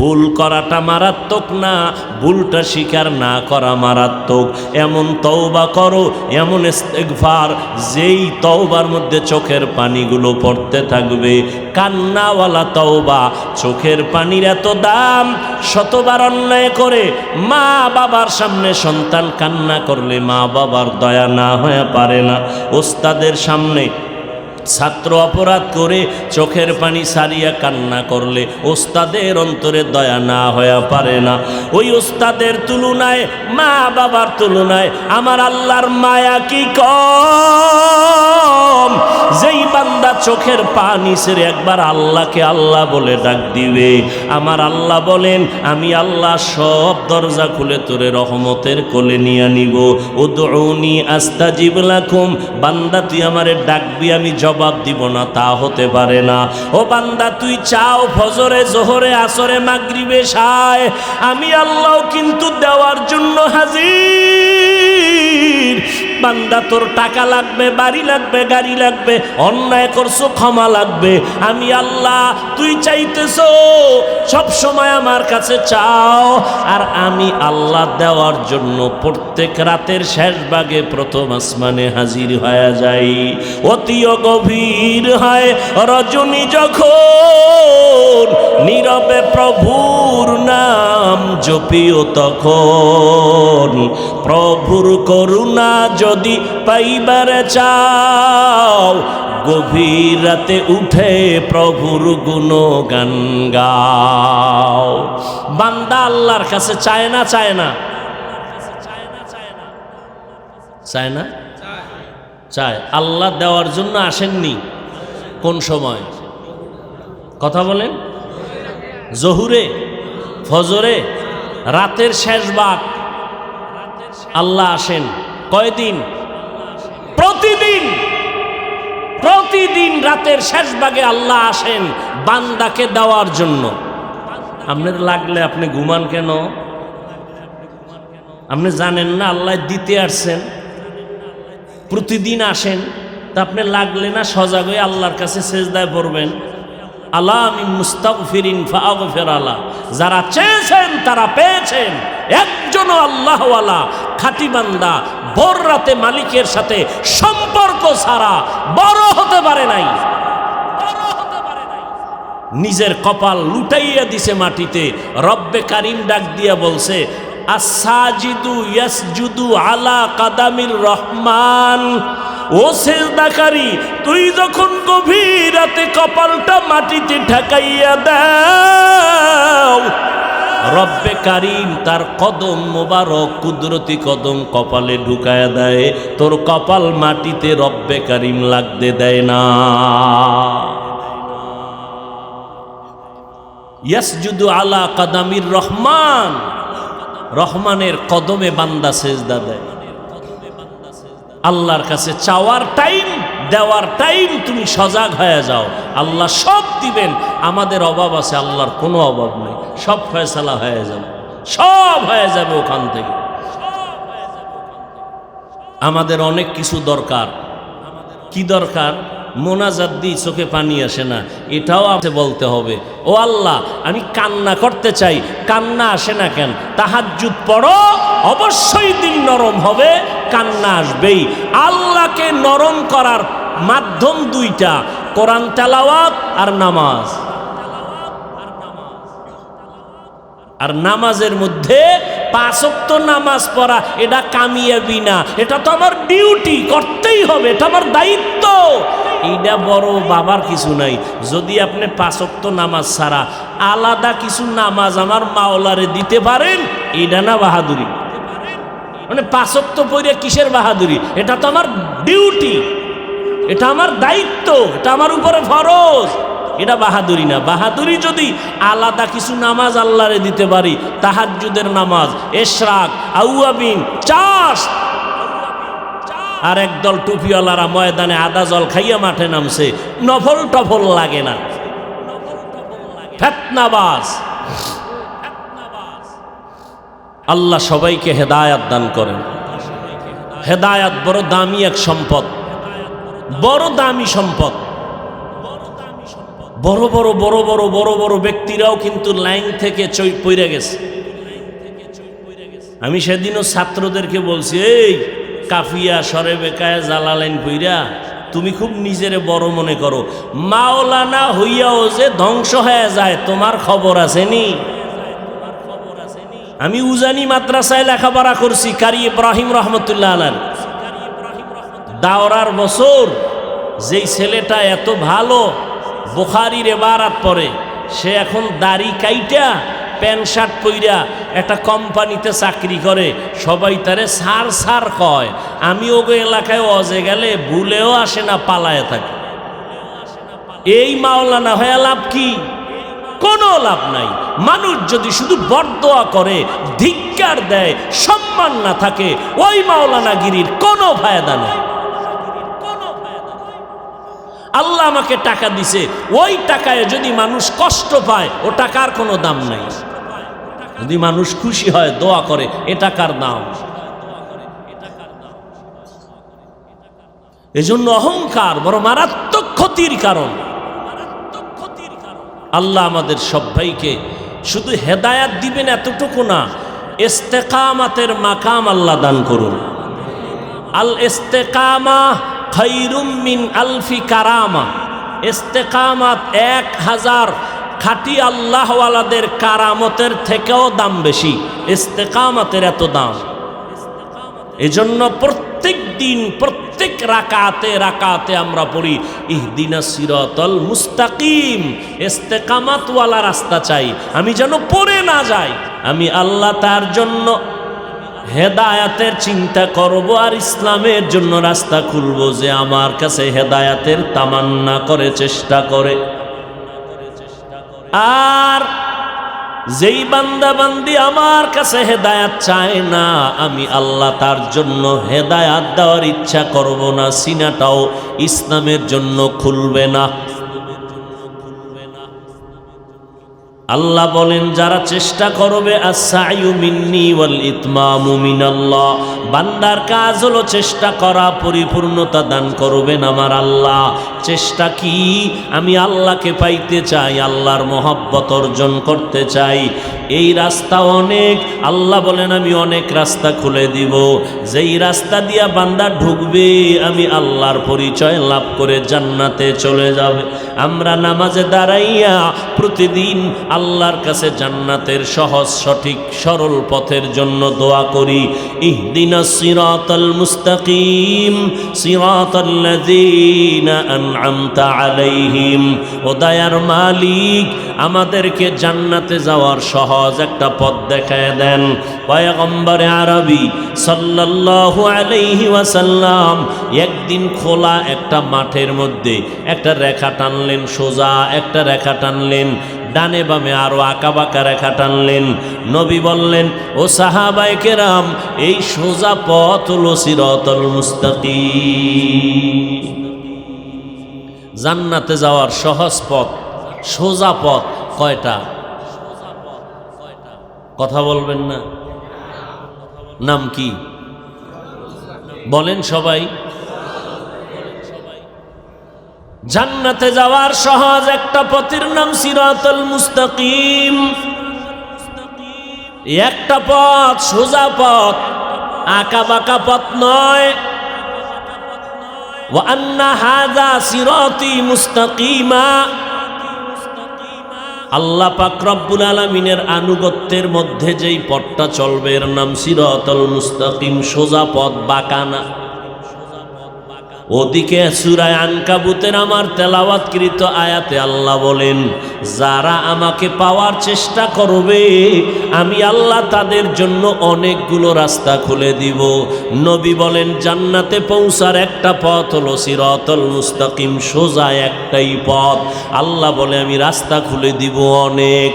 ভুল করাটা মারাত্মক না, ভুলটা স্বীকার না করা মারাত্মক। এমন তওবা করো, এমন ইস্তেগফার, যেই তওবার মধ্যে চোখের পানিগুলো পড়তে থাকবে। কান্নাওয়ালা তওবা, চোখের পানির এত দাম। শতবার অন্যায় করে মা বাবার সামনে সন্তান কান্না করলে মা বাবার দয়া না হয়ে পারে না। ওস্তাদের সামনে ছাত্র অপরাধ করে চোখের পানি সারিয়া কান্না করলে ওস্তাদের অন্তরে দয়া না হয়ে পারে না। ওই ওস্তাদের তুলনায়, মা বাবার তুলনায় আমার আল্লাহর মায়া কি কম? যেই বান্দা চোখের পানি ছেড়ে একবার আল্লাহকে আল্লাহ বলে ডাক দিবে, আমার আল্লাহ বলেন আমি আল্লাহ সব দরজা খুলে তোরে রহমতের কোলে নিয়ে নিব। উদউনি আস্তাজিব লাকুম, বান্দা তুই আমারে ডাকবি, আমি জবাব দিব না তা হতে পারে না। ও বান্দা তুই চাও ফজরে, জোহরে, আসরে, মাগরিবে, শায়, আমি আল্লাহ কিন্তু দেওয়ার জন্য হাজির। বান্দা তোর টাকা লাগবে, বাড়ি লাগবে, গাড়ি লাগবে, অন্যায় করছো ক্ষমা লাগবে, আমি আল্লাহ, তুই চাইতেছো সব সময় আমার কাছে চাও, আর আমি আল্লাহ দেওয়ার জন্য প্রত্যেক রাতের শেষ ভাগে প্রথম আসমানে হাজির হয়ে যাই। অতিও গভীর হয় রজনী যখন, নীরবে প্রভুর নাম জপিও তখন। প্রভুর করুণা যদি পাইবারে চাও, গভীর রাতে উঠে প্রভুর গুণগান গাও। বান্দা আল্লাহর কাছে চায় না, চায় না, চায় না, চায়। আল্লাহ দেওয়ার জন্য আসেননি। কোন সময় কথা বলেন? জহুরে, ফজরে, রাতের শেষ ভাগ আল্লাহ আসেন। কয়দিন? প্রতিদিন। প্রতিদিন রাতের শেষ ভাগে আল্লাহ আসেন বান্দাকে দেওয়ার জন্য। আপনার লাগলে আপনি ঘুমান কেন? আপনি জানেন না আল্লাহ দিতে আসছেন? প্রতিদিন আসেন, তা আপনি লাগলে না সজাগ হয়ে আল্লাহর কাছে সেজদায় পড়বেন, আল্লাহ আমি মুস্তাগফিরিন ফাগফির আলা। যারা চেয়েছেন তারা পেয়েছেন। একজনও আল্লাহওয়ালা খাঁটি বান্দা ভোর রাতে মালিকের সাথে সম্পর্ক ছাড়া বড় হতে পারে নাই। নিজের কপাল লুটাইয়া দিছে মাটিতে। রব্বে কারিম ডাক দিয়া বলছে, আসসাজিদু ইয়াসজুদু আলা কাদামির রহমান। ও সেজদাকারী, তুই যখন গভীর রাতে কপালটা মাটিতে ঠেকাইয়া দাও, রব্বে কারিম তার কদম মোবারক, কুদরতি কদম কপালে ঢুকায়া দেয়। তোর কপাল মাটিতে রব্বে কারিম লাগতে দেয় না। ইয়াসজুদু আলা কাদামির রহমান, রহমানের কদমে বান্দা সেজদা দেয়। আল্লাহর কাছে চাওয়ার টাইম, দেওয়ার টাইম তুমি সজাগ হয়ে যাও। আল্লাহ সব দিবেন। আমাদের অভাব আছে, আল্লাহর কোনো অভাব নেই। সব ফয়সালা হয়ে যাবে, সব হয়ে যাবে ওখান থেকে। আমাদের অনেক কিছু দরকার। কি দরকার? মোনাজাত দিই চোখে পানি আসে না, এটাও আমাকে বলতে হবে। ও আল্লাহ, আমি কান্না করতে চাই, কান্না আসে না কেন? তাহাজ্জুদ পড়ো, অবশ্যই দিল নরম হবে, কান্না আসবেই। আল্লাহকে নরম করার মাধ্যম দুইটা, কোরআন তেলাওয়াত আর নামাজ। আর নামাজের মধ্যে 5 ওয়াক্ত নামাজ পড়া, এটা কামিয়াবি না, এটা তো আমার ডিউটি, করতেই হবে, এটা আমার দায়িত্ব। এইটা বড় বাবার কিছু নাই। যদি আপনি 5 ওয়াক্ত নামাজ ছাড়া আলাদা কিছু নামাজ আমার মাওলারে দিতে পারেন, এইটা না বাহাদুরি? মানে 5 ওয়াক্ত পড়ে কিসের বাহাদুরি? এটা তো আমার ডিউটি, এটা আমার দায়িত্ব, এটা আমার উপরে ফরজ। এটা বাহাদুরি না। বাহাদুরি যদি আলাদা কিছু নামাজ আল্লাহরে দিতে পারি, তাহাজ্জুদের নামাজ, ইশরাক, আউয়াবিন, চাষ। আর একদল টুপিওয়ালারা ময়দানে আদা জল খাইয়া মাঠে নামছে, নফল টফল লাগে না, ফিতনাবাজ। আল্লাহ সবাইকে হেদায়াত দান করেন। হেদায়াত বড় দামি এক সম্পদ, বড় দামি সম্পদ। বড় বড় বড় বড় বড় বড় ব্যক্তিরাও কিন্তু লাইন থেকে পইরা গেছে। আমি সেদিনও ছাত্রদেরকে বলছি, এই কাফিয়া সরে বেকায় জালালাইন পইরা তুমি খুব নিজেরে বড় মনে করো, মাওলানা হইয়াও যে ধ্বংস হয়ে যায় তোমার খবর আছে নি? আমি উজানি মাদ্রাসায় লেখাপড়া করছি, কারি ইব্রাহিম রহমতুল্লাহ আলাইহি। দাওরার বছর যেই ছেলেটা এত ভালো বুখারীর ইবারাত পড়ে, সে এখন দাড়ি কাইটা প্যান্ট শার্ট পইরা একটা কোম্পানিতে চাকরি করে, সবাই তারে সার সার কয়। আমি ওগো এলাকায় অজে গেলে ভুলেও আসে না, পালায় থাকে। এই মাওলানা হয়ে লাভ কি? কোনো লাভ নাই। মানুষ যদি শুধু বরদোয়া করে, ধিক্কার দেয়, সম্মান না থাকে, ওই মাওলানাগিরির কোনো ফায়দা নেই। আল্লাহ আমাকে টাকা দিছে, ওই টাকায় যদি মানুষ কষ্ট পায়, ও টাকার কোনো দাম নাই। যদি মানুষ খুশি হয়, দোয়া করে, এ টাকার দাম। এজন্য অহংকার বড় মারাত্মক ক্ষতির কারণ। আল্লাহ আমাদের সবাইকে শুধু হেদায়াত দিবেন এতটুকু না, ইস্তেকামাতের মাকাম আল্লাহ দান করুন। আল ইস্তেকামা খায়রুম মিন আলফি কারামা। ইস্তেকামাত 1000 খাঁটি আল্লাহওয়ালাদের কারামতের থেকেও দাম বেশি। ইস্তেকামাতের এত দাম। এজন্য প্রত্যেক দিন প্রত্যেক রাকাতে আমরা পড়ি ইহদিনাস সিরাতাল মুস্তাকিম। ইস্তেকামাতওয়ালা রাস্তা চাই, আমি যেন পড়ে না যাই। আমি আল্লাহ তার জন্য হেদায়াতের চিন্তা করব আর ইসলামের জন্য রাস্তা খুলব। যে আমার কাছে হেদায়াতের তামান্না করে, চেষ্টা করে, আর যেই বান্দা বান্দি আমার কাছে হেদায়াত চায় না, আমি আল্লাহ তার জন্য হেদায়াত দেওয়ার ইচ্ছা করব না, সিনাটাও ইসলামের জন্য খুলবে না। আল্লাহ বলেন, যারা চেষ্টা করবে, আস-সা'য়ু মিন্নি ওয়াল ইতমামু মিনাল্লাহ। বান্দার কাজ হলো চেষ্টা করা, পরিপূর্ণতা দান করবেন আমার আল্লাহ। চেষ্টা কি? আমি আল্লাহকে পাইতে চাই, আল্লাহর মহব্বত অর্জন করতে চাই। এই রাস্তা অনেক। আল্লাহ বলেন, আমি অনেক রাস্তা খুলে দিব। যেই রাস্তা দিয়া বান্দা ঢুকবে, আমি আল্লাহর পরিচয় লাভ করে জান্নাতে চলে যাবে। আমরা নামাজে দাঁড়াইয়া প্রতিদিন আল্লাহর কাছে জান্নাতের সহজ সঠিক সরল পথের জন্য দোয়া করি। ইহদিনাস সিরাতাল মুস্তাকিম সিরাতাল্লাযীনা আন'আমতা আলাইহিম। ও দয়ার মালিক, আমাদেরকে জান্নাতে যাওয়ার সহজ একটা পথ দেখায় দেন। পয়গম্বরে আরবি সাল্লাল্লাহু আলাইহি ওয়াসাল্লাম একদিন খোলা একটা মাঠের মধ্যে একটা রেখা টানলেন, সোজা একটা রেখা টানলেন, ডানে বামে আরো আঁকাবাঁকা রেখা টানলেন। নবী বললেন, ও সাহাবায়ে কেরাম, এই সোজা পথ হলো সিরাতাল মুস্তাকিম। জান্নাতে যাওয়ার সহজ পথ, সোজা পথ কয়টা? কথা বলবেন না? নাম কি বলেন সবাই? জান্নাতে যাওয়ার সহজ একটা পথের নাম সিরাতাল মুস্তাকিম। একটা পথ, সোজা পথ, আঁকা বাঁকা পথ নয়। ওয়া আন্না হাযা সিরাতি মুস্তাকিমা। আল্লাহ পাক রব্বুল আলামিনের আনুগত্যের মধ্যে যেই পথটা চলবে, এর নাম সিরাতাল মুস্তাকিম, সোজা পথ, বাঁকা না। ওদিকে সূরা আনকাবুতের আমার তেলাওয়াতকৃত আয়াতে আল্লাহ বলেন, যারা আমাকে পাওয়ার চেষ্টা করবে, আমি আল্লাহ তাদের জন্য অনেকগুলো রাস্তা খুলে দিব। নবী বলেন, জান্নাতে পৌঁছার একটা পথ হলো সিরাতাল মুস্তাকিম, সোজা একটাই পথ। আল্লাহ বলে, আমি রাস্তা খুলে দিব অনেক।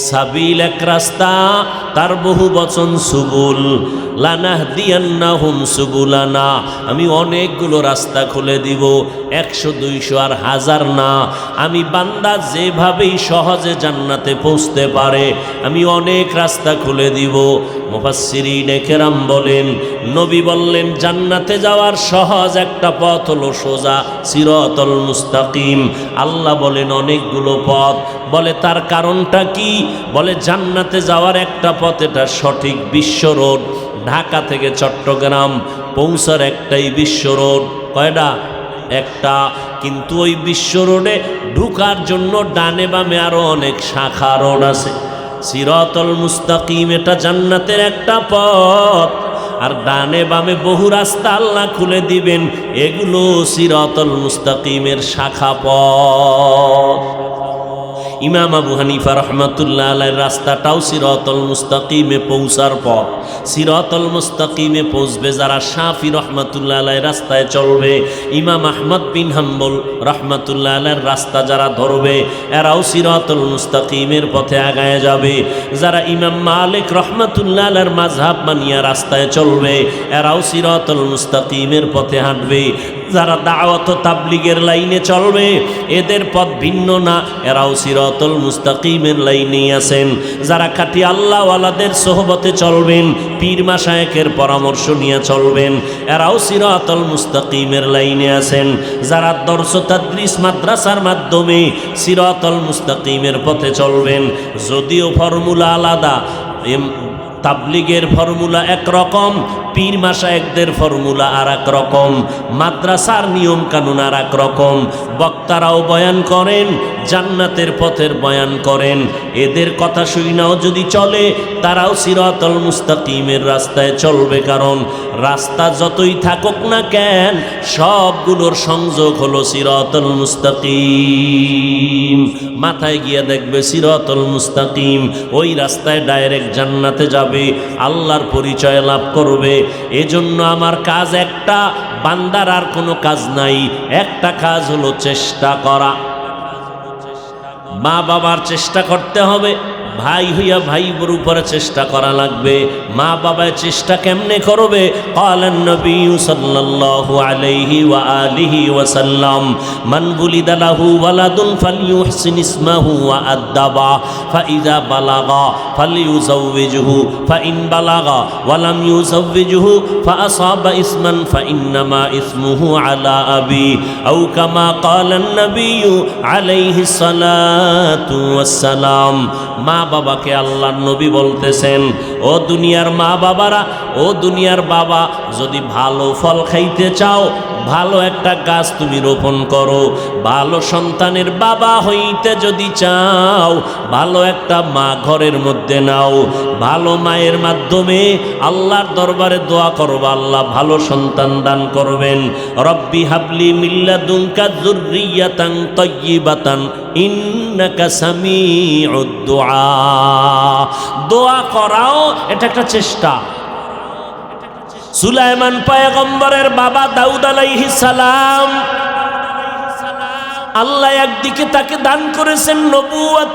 সাবিল এক রাস্তা, তার বহু বচন সুবুল। লানাহদিয়ান্নাহুম সুবুলানা, আমি অনেকগুলো রাস্তা খুলে দিব, 100 200 আর 1000 না। আমি বান্দা যেভাবেই সহজে জান্নাতে পৌঁছতে পারে আমি অনেক রাস্তা খুলে দিব। মুফাসসিরিনে কেরাম বলেন, নবী বললেন জান্নাতে যাওয়ার সহজ একটা পথ হলো সোজা সিরাতুল মুস্তাকিম। আল্লাহ বলেন অনেকগুলো পথ। বলে তার কারণটা কি? বলে জান্নাতে যাওয়ার একটা পথ, এটা সঠিক বিশ্ব রোড। ঢাকা থেকে চট্টগ্রাম পৌঁছার একটাই বিশ্ব রোড। কয়টা? একটা। কিন্তু ওই বিশ্ব রোডে ঢুকার জন্য ডানে বামে আরো অনেক শাখা রোড আছে। সিরাতুল মুস্তাকিম এটা জান্নাতের একটা পথ, আর ডানে বামে বহু রাস্তা আল্লাহ খুলে দিবেন, এগুলো সিরাতুল মুস্তাকিমের শাখা পথ। ইমাম আবু হানিফা রহমাতুল্লাহ আলাইহির রাস্তাটাও সিরাতুল মুস্তাকিমে পৌঁছার পথ। সিরাতুল মুস্তাকিমে পৌঁছবে যারা শাফি রহমাতুল্লাহ আলাইহির রাস্তায় চলবে, ইমাম আহমদ বিন হাম্বল রহমাতুল্লাহ আলাইহির রাস্তা যারা ধরবে এরাও সিরাতুল মুস্তাকিমের পথে আগায় যাবে। যারা ইমাম মালিক রহমাতুল্লাহ আলাইহির মাযহাব মানিয়া রাস্তায় চলবে এরাও সিরাতুল মুস্তাকিমের পথে হাঁটবে। যারা দাওয়াত ও তাবলীগের লাইনে চলবে এদের পথ ভিন্ন না, এরাও সিরাতুল মুস্তাকিমের লাইনেই আছেন। যারা খাঁটি আল্লাহওয়ালাদের সোহবতে চলবেন, পীর মাশায়েখের পরামর্শ নিয়ে চলবেন, এরাও সিরাতুল মুস্তাকিমের লাইনে আছেন। যারা দরস তাদরিস মাদ্রাসার মাধ্যমে সিরাতুল মুস্তাকিমের পথে চলবেন, যদিও ফর্মুলা আলাদা, তাবলীগের ফর্মুলা একরকম, পীর মাশায়েখদের ফর্মুলা আর এক রকম, মাদ্রাসার নিয়ম কানুন আর এক রকম। বক্তারাও বয়ান করেন, জান্নাতের পথের বয়ান করেন। এদের কথা শুনাও যদি চলে তারাও সিরাতুল মুস্তাকিমের রাস্তায় চলবে, কারণ রাস্তা যতই থাকুক না কেন সবগুলোর সংযোগ হলো সিরাতুল মুস্তাকিম। মাথায় গিয়ে দেখবে সিরাতুল মুস্তাকিম, ওই রাস্তায় ডাইরেক্ট জান্নাতে যাবে, আল্লাহর পরিচয় লাভ করবে। এজন্য আমার কাজ একটা, বান্দার আর কোনো কাজ নাই। একটা কাজ হলো চেষ্টা করা। মা বাবার চেষ্টা করতে হবে, ভাই হইয়া ভাইয়ের উপরে চেষ্টা করা লাগবে। মা বাবায় চেষ্টা কেমনে করবে? ক্বালান নবী সাল্লাল্লাহু আলাইহি ওয়া আলিহি ওয়া সাল্লাম, মান বুলিদা লাহু ওয়ালাদুন ফালইউহসিন ইসমাহু ওয়া আদ্দাবা, ফাইযা বালাগা ফালইউযাওবিজহু, ফাইন বালাগা ওয়া লাম ইউযাওবিজহু ফাআসাবা ইসমান ফাইন্নামা ইসমুহু আলা আবি, আও কামা ক্বালান নবী আলাইহিস সালাতু ওয়াস সালাম। মা বাবাকে আল্লাহর নবী বলতেছেন, ও দুনিয়ার মা বাবারা, ও দুনিয়ার বাবা, যদি ভালো ফল খাইতে চাও ভালো একটা গাছ তুমি রোপণ করো। ভালো সন্তানের বাবা হইতে যদি চাও ভালো একটা মা ঘরের মধ্যে নাও। ভালো মায়ের মাধ্যমে আল্লাহর দরবারে দোয়া করবা, আল্লাহ ভালো সন্তান দান করবেন। রব্বি হাবলি মিল্লাদুনকা যুররিয়াতান তাইয়্যিবাতান ইন্নাকা সামিউদ দুআ। দোয়া করাও এটা একটা চেষ্টা। সুলাইমান পয়গম্বরের বাবা দাউদ আলাইহিস সালাম, আল্লাহ একদিকে তাকে দান করেছেন নবুয়ত,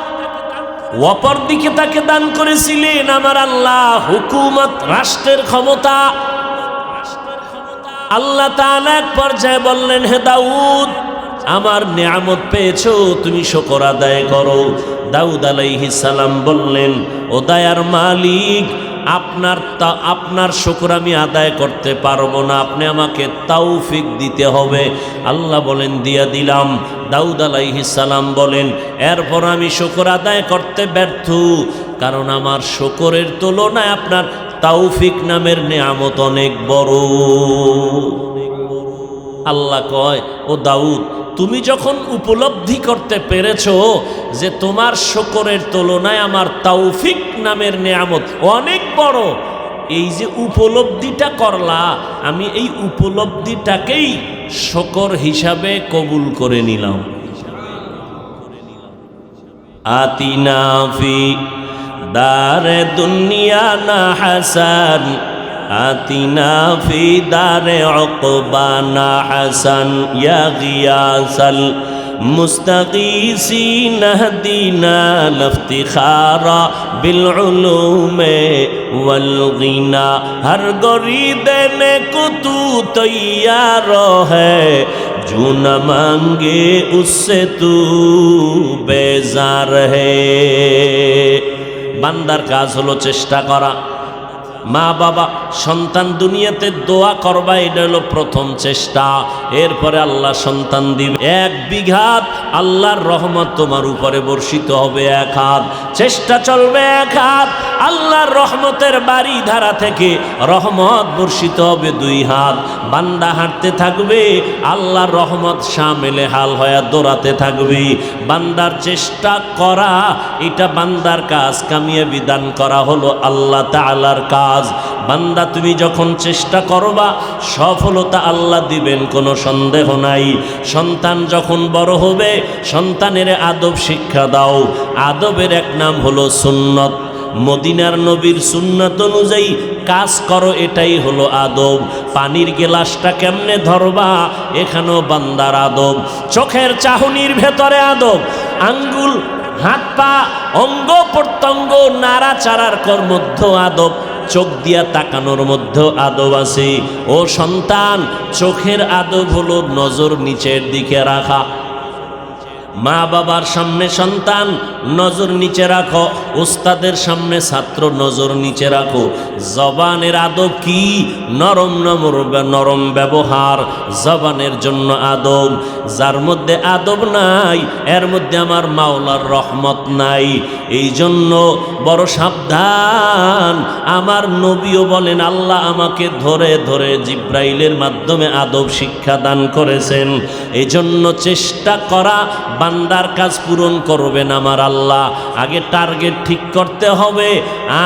অপর দিকে তাকে দান করেছিলেন আমার আল্লাহ হুকুমত, রাষ্ট্রের ক্ষমতা। আল্লাহ তাআলা এক পর্যায়ে বললেন, হে দাউদ, আমার নিয়ামত পেয়েছো, তুমি শুকর আদায় করো। দাউদ আলাইহিস সালাম বললেন, ও দয়ার মালিক, আপনার শুকর আমি আদায় করতে পারবো না, আপনি আমাকে তৌফিক দিতে হবে। আল্লাহ বলেন, দিয়া দিলাম। দাউদ আলাইহিস সালাম বলেন, এরপর আমি শুকর আদায় করতে ব্যর্থ, কারণ আমার শুকরের তুলনায় আপনার তৌফিক নামের নিয়ামত অনেক বড়। আল্লাহ কয়, ও দাউদ, তুমি যখন উপলব্ধি করতে পেরেছো যে তোমার শুকরের তুলনায় আমার তৌফিক নামের নিয়ামত অনেক বড়, এই যে উপলব্ধিটা করলা, আমি এই উপলব্ধিটাকেই শুকর হিসাবে কবুল করে নিলাম। আতিনা ফি দারে দুনিয়া না হাসান, আতিনা ফি দারে উকবা না হাসান, ইয়া গিয়াসাল मुस्तगीसीन हदीना लफ्तिखारा बिलउलूम वलगिना हर गोरी देने को तू तैयार है जो न मांगे उससे तू बेजार है। বান্দার কাজ হলো চেষ্টা করা। মা বাবা সন্তান দুনিয়াতে দোয়া করবা, এটা হলো প্রথম চেষ্টা। এরপরে আল্লাহ সন্তান দিবে। 1 বিঘাত আল্লাহর রহমত তোমার উপরে বর্ষিত হবে 1 হাত, চেষ্টা চলবে 1 হাত, আল্লাহর রহমতের বাড়ি ধারা থেকে রহমত বর্ষিত হবে 2 হাত। বান্দা হাঁটতে থাকবে, আল্লাহর রহমত শামেলে হাল হয়ে দৌড়াতে থাকবে। বান্দার চেষ্টা করা এটা বান্দার কাজ, কামিয়াবি দান করা হলো আল্লাহ তাআলার কাজ। বান্দা তুমি যখন চেষ্টা করবা সফলতা আল্লাহ দিবেন, কোনো সন্দেহ নাই। সন্তান যখন বড় হবে সন্তানের আদব শিক্ষা দাও। আদবের এক নাম হলো সুন্নত। মদিনার নবীর সুন্নত অনুযায়ী কাজ করো, এটাই হলো আদব। পানির গ্লাসটা কেমনে ধরবা এখানেও বান্দার আদব। চোখের চাহনির ভেতরে আদব। আঙ্গুল হাত পা অঙ্গ প্রত্যঙ্গ নাড়াচাড়ার মধ্যে আদব। চোখ দিয়া তাকানোর মধ্যে আদব আছে। ও সন্তান, চোখের আদব হলো নজর নিচের দিকে রাখা। মা বাবার সামনে সন্তান নজর নিচে রাখো, উস্তাদের সামনে ছাত্র নজর নিচে রাখো। জবানের আদব কি? নরম ব্যবহার জবানের জন্য আদব। যার মধ্যে আদব নাই এর মধ্যে আমার মাওলার রহমত নাই। এই জন্য বড় সাবধান। আমার নবীও বলেন আল্লাহ আমাকে ধরে ধরে জিব্রাইলের মাধ্যমে আদব শিক্ষা দান করেছেন। এই জন্য চেষ্টা করা বান্দার কাজ পূরণ করবেন আমার আল্লাহ। আগে টার্গেট ঠিক করতে হবে,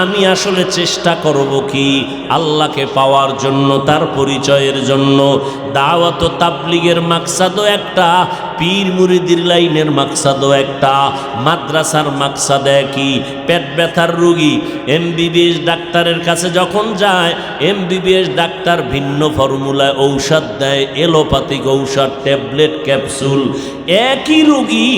আমি আসলে চেষ্টা করব কি আল্লাহকে পাওয়ার জন্য, তার পরিচয়ের জন্য। দাওয়াত ও তাবলীগের মাকসাদও একটা, পীর মুরিদির লাইনের মাকসাদও একটা, মাদ্রাসার মাকসাদ একই। পেট ব্যথার রোগী এমবিবিএস ডাক্তারের কাছে যখন যায়, এমবিবিএস ডাক্তার ভিন্ন ফর্মুলায় ঔষধ দেয়, এলোপ্যাথিক ঔষধ, ট্যাবলেট, ক্যাপসুল। একই রোগী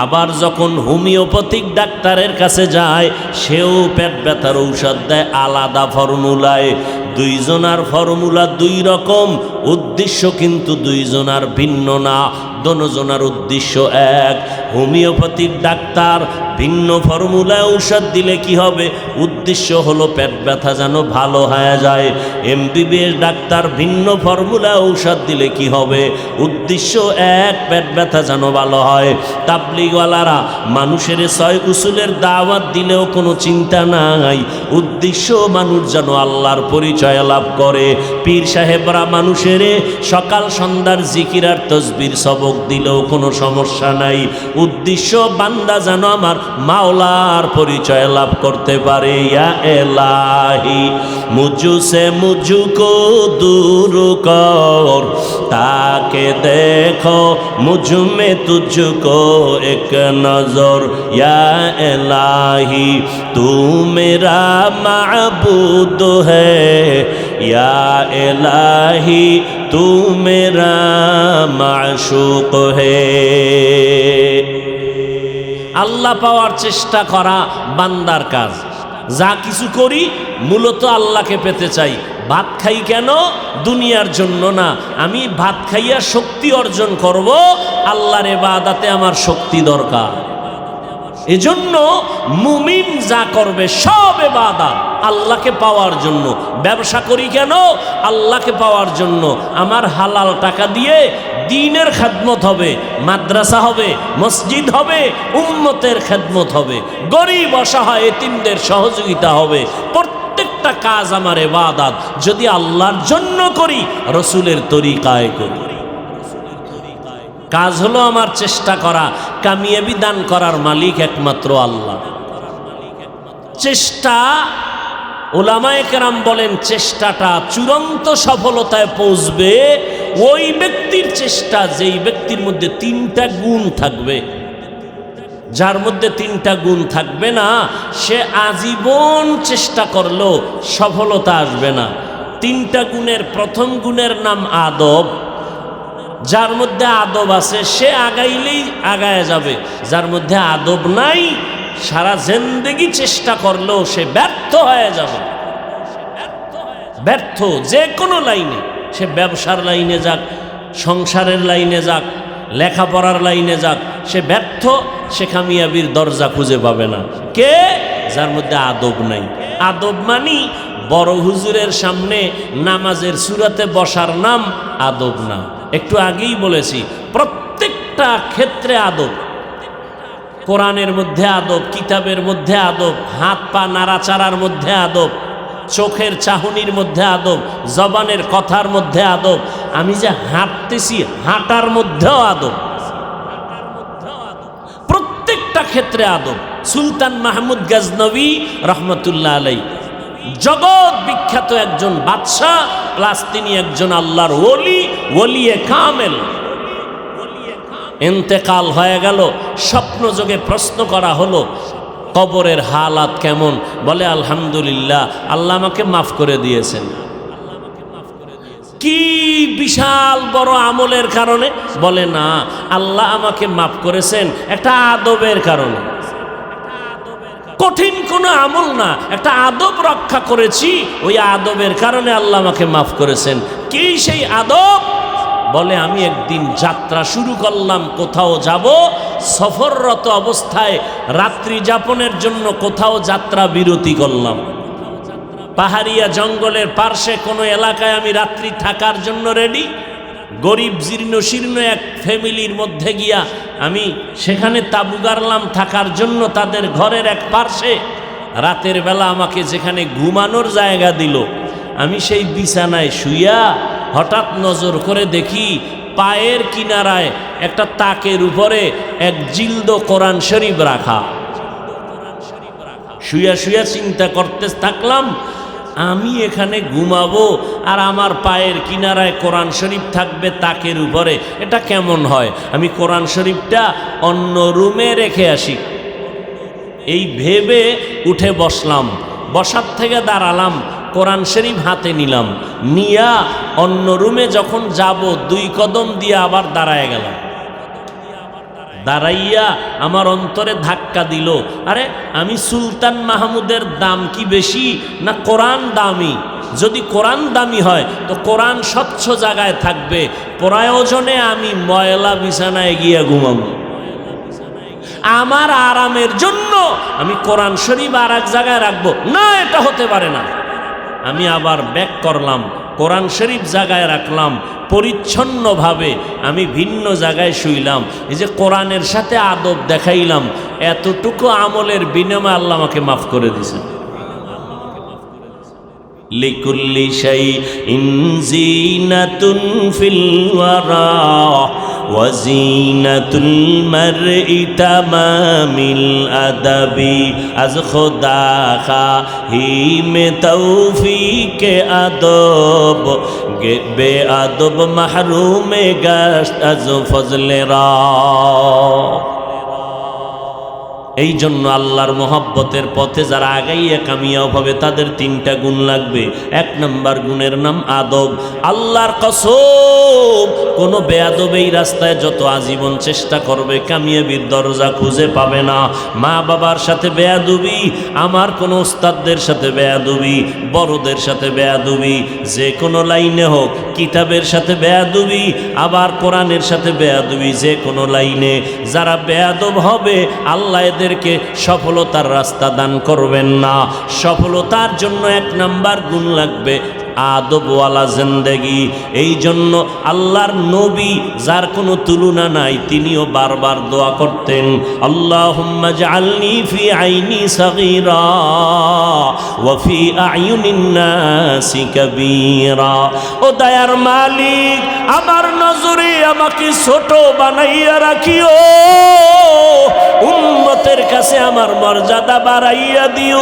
আবার যখন হোমিওপ্যাথিক ডাক্তারের কাছে যায়, সেও পেট ব্যথার ঔষধ দেয় আলাদা ফর্মুলায়। দুইজনার ফর্মুলা 2 রকম, উদ্দেশ্য কিন্তু দুইজনার ভিন্ন না, দোনোজনার উদ্দেশ্য এক। হোমিওপ্যাথিক ডাক্তার ভিন্ন ফর্মুলায় ঔষধ দিলে কি হবে? উদ্দেশ্য হলো পেট ব্যথা যেন ভালো হয়ে যায়। এমবিবিএস ডাক্তার ভিন্ন ফর্মুলায় ঔষধ দিলে কি হবে? উদ্দেশ্য এক, পেট ব্যথা যেন ভালো হয়। তাবলীগওয়ালারা মানুষের 6 উসুলের দাওয়াত দিলেও কোনো চিন্তা নাই, উদ্দেশ্য মানুষ যেন আল্লাহর পরিচয় লাভ করে। পীর সাহেবরা মানুষের সকাল সন্ধ্যার জিকির আর তসবির সবক দিলেও কোনো সমস্যা নাই, উদ্দেশ্য বান্দা যেন আমার মাওলার পরিচয় লাভ করতে পারে। ইয়া এলাহি মুঝসে মুঝকো দূর কর, তাকে দেখো মুঝ মে তুঝকো এক নজর। ইয়া এলাহি তু মেরা মাবুদ হ্যায়, ইয়া এলাহি তু মেরা মাশুক হ্যায়। আল্লাহ পাওয়ার চেষ্টা করা বান্দার কাজ। যা কিছু করি মূলত আল্লাহকে পেতে চাই। ভাত খাই কেন? দুনিয়ার জন্য না। আমি ভাত খাইয়া শক্তি অর্জন করব, আল্লাহর ইবাদতে আমার শক্তি দরকার। এজন্য মুমিন যা করবে সব ইবাদত আল্লাহকে পাওয়ার জন্য। ব্যবসা করি কেন? আল্লাহকে পাওয়ার জন্য। আমার হালাল টাকা দিয়ে দ্বীনের খেদমত হবে, মাদ্রাসা হবে, মসজিদ হবে, উম্মতের খেদমত হবে, গরিব অসহায় এতিমদের সহযোগিতা হবে। প্রত্যেকটা কাজ আমার ইবাদত। যদি আল্লাহর জন্য করি, রসুলের তরিকায় করি। কাজ হলো আমার চেষ্টা করা। কামিয়াবি দান করার মালিক একমাত্র আল্লাহ। চেষ্টা, উলামায়ে কেরাম বলেন চেষ্টাটা চূড়ান্ত সফলতায় পৌঁছবে ওই ব্যক্তির চেষ্টা যেই ব্যক্তির মধ্যে 3টা গুণ থাকবে। যার মধ্যে 3টা গুণ থাকবে না, সে আজীবন চেষ্টা করলেও সফলতা আসবে না। 3টা গুণের প্রথম গুণের নাম আদব, যার মধ্যে আদব আছে সে আগাইলেই আগায় যাবে, যার মধ্যে আদব নাই সারা জিন্দেগি চেষ্টা করলেও সে ব্যর্থ হয়ে যাবে। ব্যর্থ যে কোনো লাইনে, সে ব্যবসার লাইনে যাক, সংসারের লাইনে যাক, লেখাপড়ার লাইনে যাক, সে ব্যর্থ, সে কামিয়াবির দরজা খুঁজে পাবে না। কে? যার মধ্যে আদব নাই। আদব মানি বড় হুজুরের সামনে নামাজের সূরাতে বসার নাম আদব না। একটু আগেই বলেছি প্রত্যেকটা ক্ষেত্রে আদব। কোরআনের মধ্যে আদব, কিতাবের মধ্যে আদব, হাত পা নাড়াচাড়ার মধ্যে আদব, চোখের চাহনির মধ্যে আদব, জবানের কথার মধ্যে আদব, আমি যে হাঁটতেছি হাঁটার মধ্যেও আদব। প্রত্যেকটা ক্ষেত্রে আদব। সুলতান মাহমুদ গজনবী রহমতুল্লাহ আলাই জগৎ বিখ্যাত একজন বাদশাহ, প্লাস তিনি একজন আল্লাহর ওলি, ওলিয়ে কামেল। ইন্তেকাল হয়ে গেল, স্বপ্ন যোগে প্রশ্ন করা হলো কবরের হালাত কেমন? বলে আলহামদুলিল্লাহ, আল্লাহ আমাকে মাফ করে দিয়েছেন। কি বিশাল বড় আমলের কারণে? বলে না, আল্লাহ আমাকে মাফ করেছেন একটা আদবের কারণে। কঠিন কোনো আমল না, একটা আদব রক্ষা করেছি, ওই আদবের কারণে আল্লাহ আমাকে মাফ করেছেন। কি সেই আদব? বলে আমি একদিন যাত্রা শুরু করলাম, কোথাও যাব, সফররত অবস্থায় রাত্রি যাপনের জন্য কোথাও যাত্রা বিরতি করলাম। পাহাড়িয়া জঙ্গলের পার্শ্বে কোনো এলাকায় আমি রাত্রি থাকার জন্য রেডি। গরিব জীর্ণ শীর্ণ এক ফ্যামিলির মধ্যে গিয়া আমি সেখানে তাবু গাড়লাম থাকার জন্য তাদের ঘরের এক পার্শ্বে। রাতের বেলা আমাকে যেখানে ঘুমানোর জায়গা দিল, আমি সেই বিছানায় শুইয়া হঠাৎ নজর করে দেখি পায়ের কিনারায় একটা তাকের উপরে এক জিলদ কোরআন শরীফ রাখা। শুয়া শুয়া চিন্তা করতে থাকলাম, আমি এখানে ঘুমাবো আর আমার পায়ের কিনারায় কোরআন শরীফ থাকবে তাকের উপরে, এটা কেমন হয়? আমি কোরআন শরীফটা অন্য রুমে রেখে আসি। এই ভেবে উঠে বসলাম, বসার থেকে দাঁড়ালাম, কোরআন শরীফ হাতে নিলাম, নিয়া অন্য রুমে যখন যাব 2 কদম দিয়ে আবার দাঁড়ায় গেলাম। দাঁড়াইয়া আমার অন্তরে ধাক্কা দিল, আরে আমি সুলতান মাহমুদের দাম কি বেশি না কোরআন দামি? যদি কোরআন দামি হয় তো কোরআন স্বচ্ছ জায়গায় থাকবে, প্রয়োজনে আমি ময়লা বিছানায় গিয়ে ঘুমাবো। আমার আরামের জন্য আমি কোরআন শরীফ আর এক জায়গায় রাখবো না, এটা হতে পারে না। আমি আবার ব্যাক করলাম, কোরআন শরীফ জায়গায় রাখলাম, পরিচ্ছন্নভাবে আমি ভিন্ন জায়গায় শুইলাম। এই যে কোরআনের সাথে আদব দেখাইলাম, এতটুকু আমলের বিনিময়ে আল্লাহ আমাকে মাফ করে দিয়েছেন। লিকুল্লি শাইইন যিনাতুন ফিল ওয়ারা ওয়া যিনাতুল মারই তামামিল আদাবি আজ খোদা খাহিমে তৌফিকে আদব বে আদব মাহরুমে গাশত আজ ফজলে রা। এই জন্য আল্লাহর মোহাব্বতের পথে যারা আগাইয়া কামিয়াব হবে তাদের 3টা গুণ লাগবে। 1 নম্বর গুণের নাম আদব। আল্লাহর কসম, কোনো বেয়াদব এই রাস্তায় যত আজীবন চেষ্টা করবে কামিয়াবির দরজা খুঁজে পাবে না। মা বাবার সাথে বেয়াদবি, আমার কোনো ওস্তাদদের সাথে বেয়াদবি, বড়দের সাথে বেয়াদবি, যে কোনো লাইনে হোক, কিতাবের সাথে বেয়াদবি, আবার কোরআনের সাথে বেয়াদবি, যে কোনো লাইনে যারা বেয়াদব হবে আল্লাহ এদেরকে সফলতার রাস্তা দান করবেন না। সফলতার জন্য 1 নাম্বার গুণ লাগবে আদবওয়ালা জিন্দেগি। এই জন্য আল্লাহর নবী, যার কোনো তুলনা নাই, তিনিও বারবার দোয়া করতেন, আল্লাহুম্মা জাআলনি ফি আইনি সাগীরা ওয়া ফি আয়ুনিন নাসি কাবীরা। ও দয়ার মালিক, আমার নজরে আমাকে ছোট বানাইয়া রাখিও, উম্মতের কাছে আমার মর্যাদা বাড়াইয়া দিও,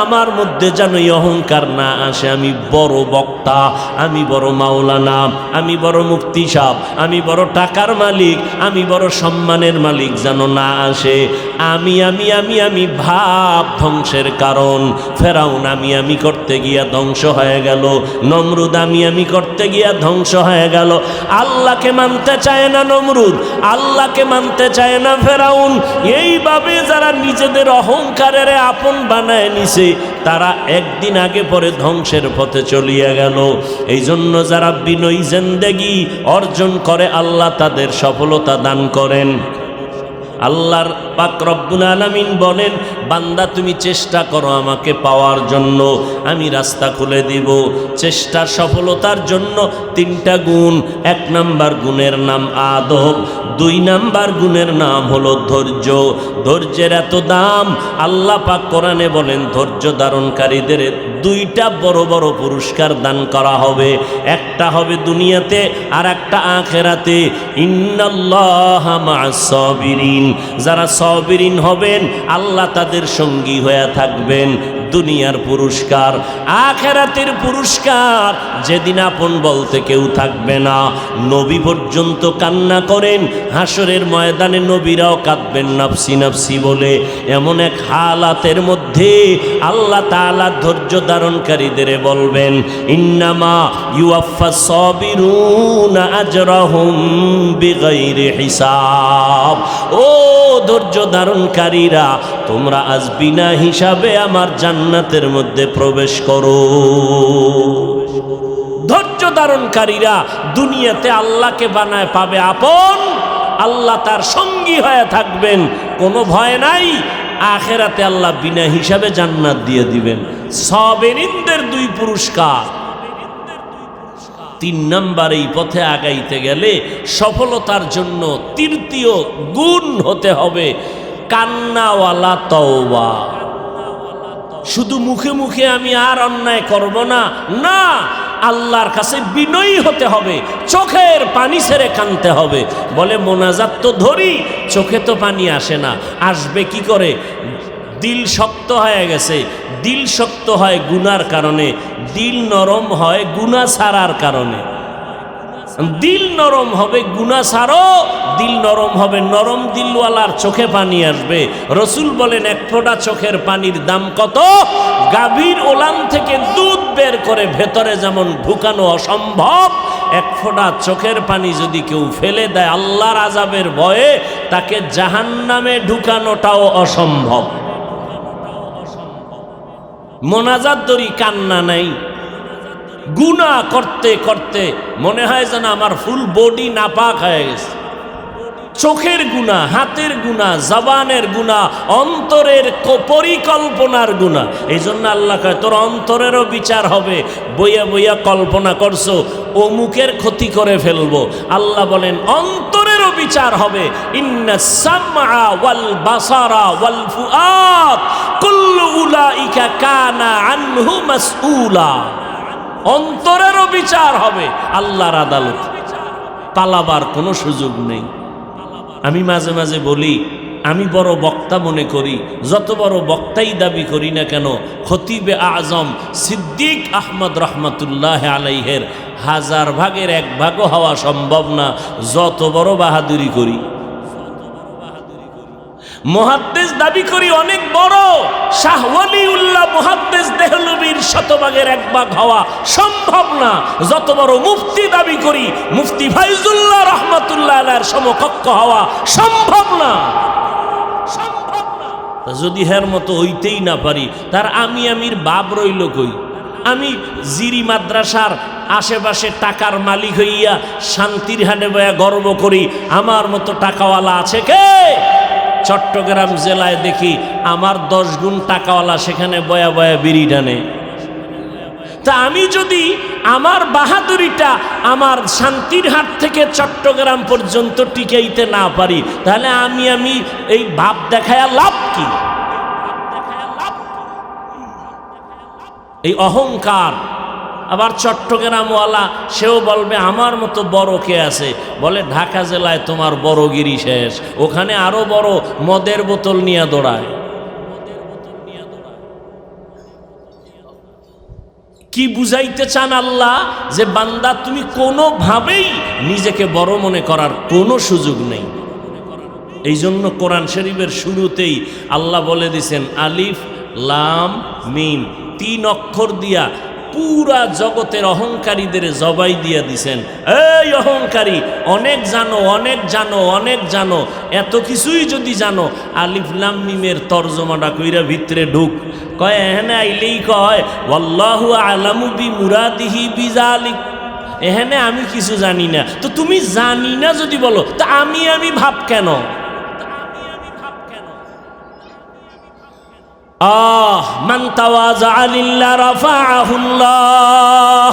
আমার মধ্যে যেন এই অহংকার না আসে আমি বড় বক্তা, আমি বড় মাওলানা, আমি বড় মুফতি সাহেব, আমি বড় টাকার মালিক, আমি বড় সম্মানের মালিক যেন না আসে। আমি ভাব ধ্বংসের কারণ। ফেরাউন আমি করতে গিয়া ধ্বংস হয়ে গেল, নমরুদ আমি করতে গিয়া ধ্বংস হয়ে গেল। আল্লাহকে মানতে চায় না নমরুদ, আল্লাহকে মানতে চায় না ফেরাউন। এইভাবে যারা নিজেদের অহংকারের আপন বানায় নিছে তারা একদিন আগে পরে ধ্বংসের পথে চলিয়া গেল। এই জন্য যারা বিনয়ী জিন্দেগি অর্জন করে আল্লাহ তাদের সফলতা দান করেন। আল্লাহর পাক রব্বুল আলামিন বলেন, বান্দা তুমি চেষ্টা করো আমাকে পাওয়ার জন্য, আমি রাস্তা খুলে দিব। চেষ্টার সফলতার জন্য 3টা গুণ। 1 নাম্বার গুণের নাম আদব, 2 নাম্বার গুণের নাম হলো ধৈর্য। ধৈর্যের এত দাম, আল্লাহ পাক কোরআনে বলেন ধৈর্য ধারণকারীদের 2টা বড় বড় পুরস্কার দান করা হবে। একটা হবে দুনিয়াতে আর একটা আখিরাতে। ইন্নাল্লাহা মা'আস সাবিরিন, যারা সাবিরিন হবেন আল্লাহ তাদের সঙ্গী হয়ে থাকবেন। দুনিয়ার পুরস্কার, আখিরাতের পুরস্কার, যেদিন আপন বলতে কেউ থাকবে না। নবী পর্যন্ত কান্না করেন, হাসরের ময়দানে নবীরাও কাঁদবেন নাফসি নাফসি বলে। এমন এক হালাতের মধ্যে আল্লাহ তাআলা ধৈর্য ধারণকারীদের বলবেন, ইন্নামা ইউয়াফাস সাবিরুনা আজরাহুম বিগাইরি হিসাব। ও ধৈর্য ধারণকারীরা, তোমরা আজ বিনা হিসাবে আমার জান্নাতের মধ্যে প্রবেশ করো। ধৈর্য ধারণকারীরা দুনিয়াতে আল্লাহকে বানায় পাবে আপন, আল্লাহ তার সঙ্গী হয়ে থাকবেন, কোনো ভয় নাই। আখিরাতে আল্লাহ বিনা হিসাবে জান্নাত দিয়ে দিবেন। সাবিরিনদের 2 পুরস্কার। 3 নাম্বার, এই পথে আগাইতে গেলে সফলতার জন্য 3য় গুণ হতে হবে কান্নাওয়ালা তওবা। শুধু মুখে মুখে আমি আর অন্যায় করব না, না, আল্লাহর কাছে বিনয়ী হতে হবে, চোখের পানি ছেড়ে কাঁদতে হবে। বলে মোনাজাত তো ধরি, চোখে তো পানি আসে না, আসবে কি করে? দিল শক্ত হয়ে গেছে। দিল শক্ত হয় গুনার কারণে, দিল নরম হয় গুনাহ ছাড়ার কারণে। দিল নরম হবে গুনাহ ছাড়ো, দিল নরম হবে, নরম দিলওয়ালার চোখে পানি আসবে। রসুল বলেন 1 ফোঁটা চোখের পানির দাম কত? গাভীর ওলান থেকে দুধ বের করে ভেতরে যেমন ঢুকানো অসম্ভব, 1 ফোঁটা চোখের পানি যদি কেউ ফেলে দেয় আল্লাহর আযাবের ভয়ে, তাকে জাহান্নামে ঢুকানোটাও অসম্ভব। মোনাজাত ধরি, কান্না নাই। গুনাহ করতে করতে মনে হয় যেন আমার ফুল বডি নাপাক হয়ে গেছে। চোখের গুনাহ, হাতের গুনাহ, জবানের গুনাহ, অন্তরের পরিকল্পনার গুনাহ। এই জন্য আল্লাহ কয় তোর অন্তরেরও বিচার হবে। বইয়া বইয়া কল্পনা করছো অমুকের ক্ষতি করে ফেলবো, আল্লাহ বলেন অন্তরেরও বিচার হবে। ইন্নাস সামআ ওয়াল বাসারা ওয়াল ফুআদ কুল্লু উলাইকা কানা আনহু মাসউলা। অন্তরেরও বিচার হবে আল্লাহর আদালত, পালাবার কোনো সুযোগ নেই। আমি মাঝে মাঝে বলি, আমি বড় বক্তা মনে করি, যত বড় বক্তাই দাবি করি না কেন, খতিবে আজম সিদ্দিক আহমদ রহমতুল্লাহ আলাইহের 1000 ভাগের 1 ভাগও হওয়া সম্ভব না, যত বড় বাহাদুরি করি। মুহাদ্দিস দাবি করি অনেক বড়, শাহ ওয়ালিউল্লাহ মুহাদ্দিস দেহলভির 100 ভাগের 1 ভাগ হওয়া সম্ভব না। যত বড় মুফতি দাবি করি, মুফতি ফাইজুল্লাহ রহমাতুল্লাহ আলাইহির সমকক্ষ হওয়া সম্ভব না। যদি হের মতো হইতেই না পারি, তার আমির বাপ রইল কই? আমি জিরি মাদ্রাসার আশেপাশে টাকার মালিক হইয়া শান্তির হাটে বয়া গর্ব করি, আমার মতো টাকাওয়ালা আছে কে? চট্টগ্রাম জেলায় দেখি আমার 10 গুণ টাকাওয়ালা সেখানে বয়া বয়া বিড়ি টানে। তা আমি যদি আমার বাহাদুরিটা আমার শান্তির হাট থেকে চট্টগ্রাম পর্যন্ত টিকাইতে না পারি, তাহলে আমি এই ভাব দেখায়া লাভ কি? এই অহংকার আবার চট্টগ্রামওয়ালা সেও বলবে আমার মতো বড় কে আছে, বলে ঢাকা জেলায় তোমার বড়গিরি শেষ, ওখানে আরো বড় মদের বোতল নিয়ে দৌড়ায়। কি বুঝাইতে চান আল্লাহ? যে বান্দা তুমি কোনোভাবেই নিজেকে বড় মনে করার কোনো সুযোগ নেই। এই জন্য কোরআন শরীফের শুরুতেই আল্লাহ বলে দিছেন আলিফ লাম মিম, 3 অক্ষর দিয়া পুরা জগতের অহংকারীদের জবাই দিয়া দিছেন। এই অহংকারী, অনেক জানো অনেক জানো অনেক জানো, এত কিছুই যদি জানো, আলিফ লাম মিমের তর্জমাটা কইরা ভিতরে ঢুক। কয় এখানে আইলেই কয় ওয়াল্লাহু আলামু বিমুরাদিহি বিযালিক, এখানে আমি কিছু জানি না। তো তুমি জানি না যদি বলো, তা আমি ভাব কেন? মান তাওয়াজা লিল্লাহ রাফাআহুল্লাহ।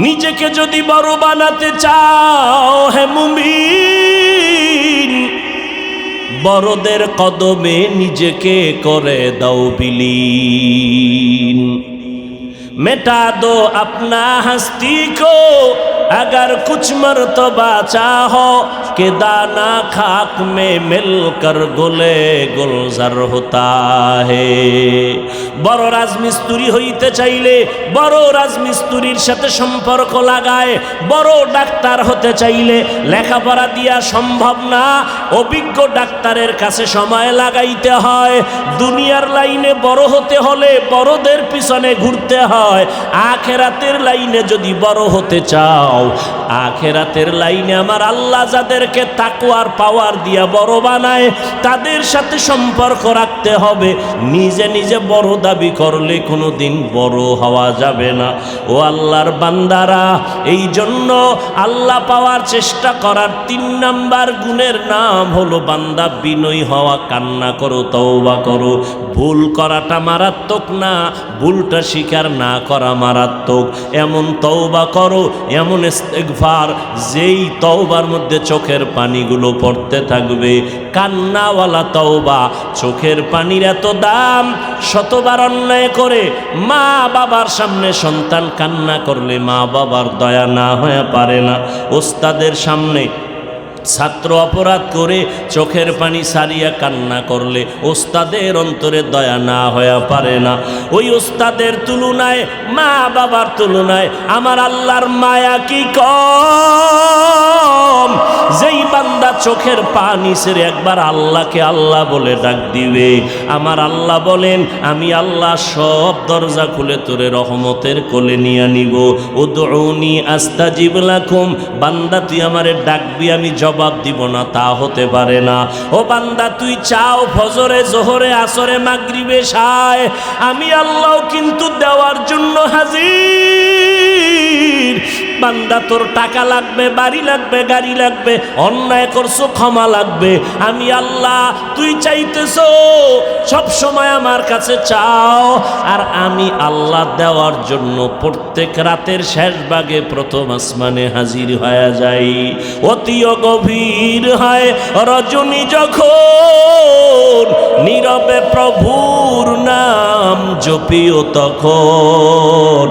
নিজেকে যদি বড় বানাতে চাও হে মুমিন, বড়দের কদমে নিজেকে করে দাও বিলীন। मिटा दो अपना हस्ती को अगर कुछ मर्तबा चाहो कि दाना खाक में मिलकर गुले गुलजार होता है। বড় রাজমিস্ত্রি হইতে চাইলে বড় রাজমিস্ত্রির সাথে সম্পর্ক লাগায়, বড় ডাক্তার হতে চাইলে লেখাপড়া দিয়া সম্ভব না, অভিজ্ঞ ডাক্তারের কাছে সময় লাগাইতে হয়। দুনিয়ার লাইনে বড় হতে হলে বড়দের পিছনে ঘুরতে হয়। আখেরাতের লাইনে যদি বড় হতে চাও, আখেরাতের লাইনে আমার আল্লাহ যাদেরকে তাকওয়ার পাওয়ার দিয়া বড় বানায় তাদের সাথে সম্পর্ক রাখতে হবে। নিজে নিজে বড় দাবি করলে কোনোদিন বড় হওয়া যাবে না। ও আল্লাহর বান্দারা, এই জন্য আল্লাহ পাওয়ার চেষ্টা করার 3 নাম্বার গুণের নাম হলো বান্দা বিনয়ী হওয়া। কান্না করো, তওবা করো। ভুল করাটা মারাত্মক না, ভুলটা স্বীকার না করা মারাত্মক। এমন তওবা করো, এমন ইস্তেগফার, যেই তওবার মধ্যে চোখের পানিগুলো পড়তে থাকবে। কান্নাওয়ালা তওবা, চোখের পানির এত দাম। শতবার অন্যায় করে মা বাবার সামনে সন্তান কান্না করলে মা বাবার দয়া না হয়ে পারে না। ওস্তাদের সামনে ছাত্র অপরাধ করে চোখের পানি সারিয়া কান্না করলে ওস্তাদের অন্তরে দয়া না হয়ে পারে না। ওই ওস্তাদের তুলনায়, মা বাবার তুলনায় আমার আল্লাহর মায়া কি কম? যেই বান্দা চোখের পানি ছেড়ে একবার আল্লাহকে আল্লাহ বলে ডাক দিবে, আমার আল্লাহ বলেন আমি আল্লাহ সব দরজা খুলে তোরে রহমতের কোলে নিয়ে নিব। উদউনি আস্তাজিব লাকুম, বান্দা তুই আমারে ডাকবি আমি জবাব দিব না, তা হতে পারে না। ও বান্দা তুই চাও ফজরে জোহরে আসরে মাগরিবে শায়, আমি আল্লাহ কিন্তু দেওয়ার জন্য হাজির। বান্দা তোর টাকা লাগবে, বাড়ি লাগবে, গাড়ি লাগবে, অন্যায় করছো ক্ষমা লাগবে, আমি আল্লাহ। তুই চাইতেছো সব সময় আমার কাছে চাও, আর আমি আল্লাহ দেওয়ার জন্য প্রত্যেক রাতের শেষ ভাগে প্রথম আসমানে হাজির হয়ে যাই। অতিও গভীর হয় রজনী যখন, নীরবে প্রভুর নাম জপিও তখন।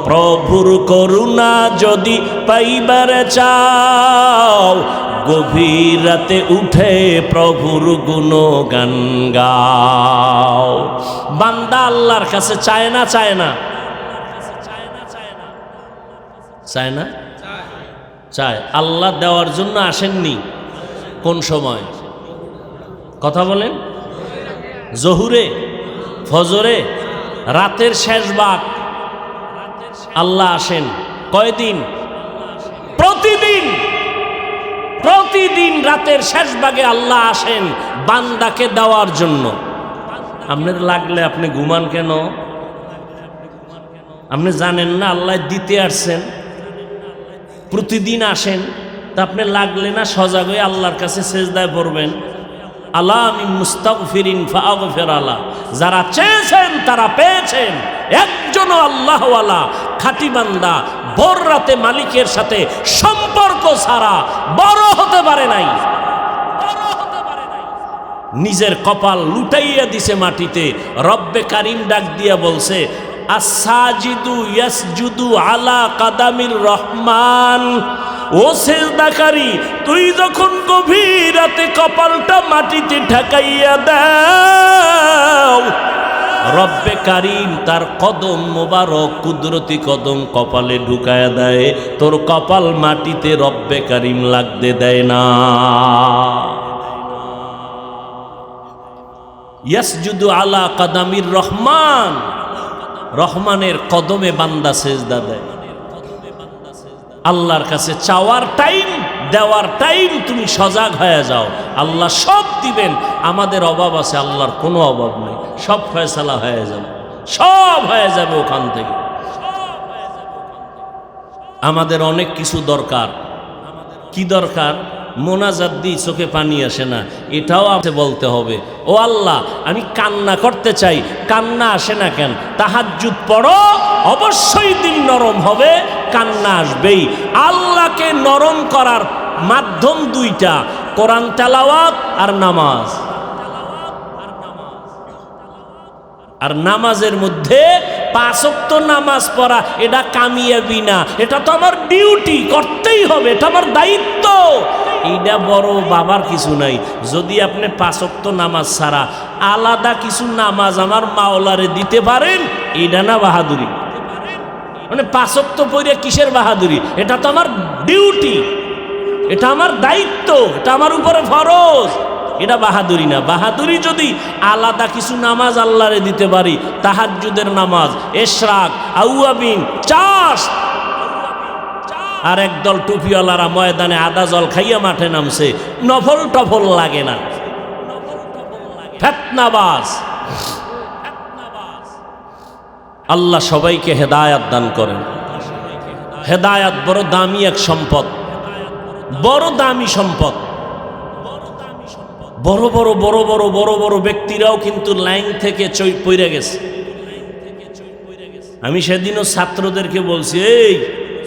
প্রভুর করুণা যদি পাইবার চাও, গভীর রাতে উঠে প্রভুর গুণগান গাও। বান্দা আল্লাহর কাছে চায় না, চায় না, চায় না, চায়। আল্লাহ দেওয়ার জন্য আসেননি। কোন সময় কথা বলেন? জহুরে, ফজরে, রাতের শেষ ভাগ আল্লাহ আসেন। কয়দিন? প্রতিদিন। প্রতিদিন রাতের শেষ ভাগে আল্লাহ আসেন বান্দাকে দেওয়ার জন্য। আপনার লাগলে আপনি ঘুমান কেন? আপনি জানেন না আল্লাহ দিতে আসছেন? প্রতিদিন আসেন, তা আপনি লাগলে না সজাগ হয়ে আল্লাহর কাছে সেজদায় পড়বেন, আল্লাহ আমি মুস্তাগফিরিন ফাগফির আল্লাহ। যারা চেয়েছেন তারা পেয়েছেন। একজনও আল্লাহওয়ালা খাঁটি বান্দা ভোর রাতে মালিকের সাথে সম্পর্ক ছাড়া বড় হতে পারে নাই। নিজের কপাল লুটাইয়া দিছে মাটিতে। রব্বে কারিম ডাক দিয়া বলছে, আস-সাজিদু ইয়াসজুদু আলা কাদামির রহমান। ও সেজদাকারী, তুই যখন গভীর রাতে কপালটা মাটিতে ঠেকাইয়া দাও, রব্বে কারিম তার কদম মোবারক, কুদরতি কদম কপালে ঢুকায়া দেয়, তোর কপাল মাটিতে রব্বে কারিম লাগতে দেয় না। ইয়াসজুদু আলা কাদামির রহমান, রহমানের কদমে বান্দা সেজদা দেয়। আল্লাহর কাছে চাওয়ার টাইম, দেওয়ার টাইম, তুমি সজাগ হয়ে যাও। আল্লাহ সব দিবেন। আমাদের অভাব আছে, আল্লাহর কোনো অভাব নেই। সব ফয়সালা হয়ে যাবে, সব হয়ে যাবে ওখান থেকে। আমাদের অনেক কিছু দরকার। কি দরকার? মোনাজাত দিই চোখে পানি আসে না, এটাও আমাকে বলতে হবে। ও আল্লাহ, আমি কান্না করতে চাই, কান্না আসে না কেন? তাহাজ্জুদ পড়ো, অবশ্যই দিল নরম হবে, কান্না আসবেই। আল্লাহকে নরম করার মাধ্যম দুইটা, কোরআন তেলাওয়াত আর নামাজ। আর নামাজের মধ্যে 5 ওয়াক্ত নামাজ পড়া, এটা কামিয়াবি না, এটা তো আমার ডিউটি, করতেই হবে, এটা আমার দায়িত্ব। এইটা বড় বাবার কিছু নাই। যদি আপনি 5 ওয়াক্ত নামাজ ছাড়া আলাদা কিছু নামাজ আমার মাওলারে দিতে পারেন, এইটা না বাহাদুরি। মানে 5 ওয়াক্ত পড়ে কিসের বাহাদুরি? এটা তো আমার ডিউটি, এটা আমার দায়িত্ব, এটা আমার উপরে ফরজ। এটা বাহাদুরি না। বাহাদুরি যদি আলাদা কিছু নামাজ আল্লাহরে দিতে পারি, তাহাজ্জুদের নামাজ, ইশরাক, আউয়াবিন, চাষ। আর একদল টুপিওয়ালারা ময়দানে আদা জল খাইয়া মাঠে নামছে, নফল টফল লাগে না, ফিতনাবাজ। আল্লাহ সবাইকে হেদায়াত দান করেন। হেদায়াত বড় দামি এক সম্পদ, বড় দামি সম্পদ। বড় বড় বড় বড় বড় বড় ব্যক্তিরাও কিন্তু লাইন থেকে পড়ে গেছে। আমি সেদিনও ছাত্রদেরকে বলছি, এই